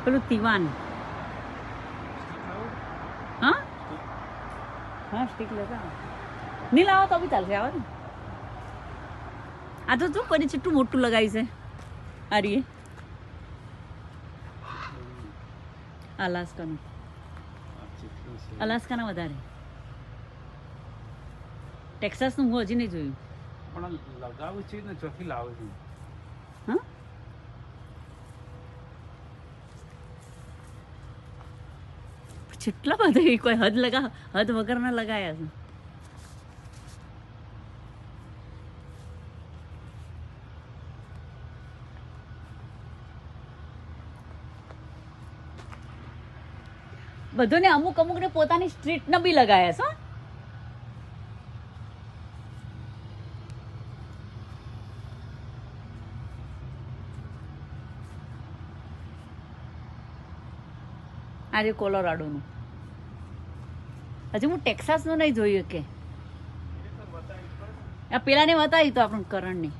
પેલું તિવાન. હા હા સ્ટીક લેતા નહીં લાવો તો બી ચાલશે. આવે ને આ તો શું કરી કેટલું મોટું લગાવી છે. આ રીએ અલાસ્કાનું. અલાસ્કાના વધારે. ટેક્સાસનું હું હજી નહીં જોયું. પણ લગાવું છે ને ચોથી લાવું છું. હા જેટલા બધા કોઈ હદ વગરના લગાયા છે. બધોને અમુક અમુકને પોતાની સ્ટ્રીટને બી લગાયા છે. આજે કોલોરાડોનું. હજી હું ટેક્સાસનું નહીં જોયું કે આ પેલાને બતાવી તો આપણને કરણને.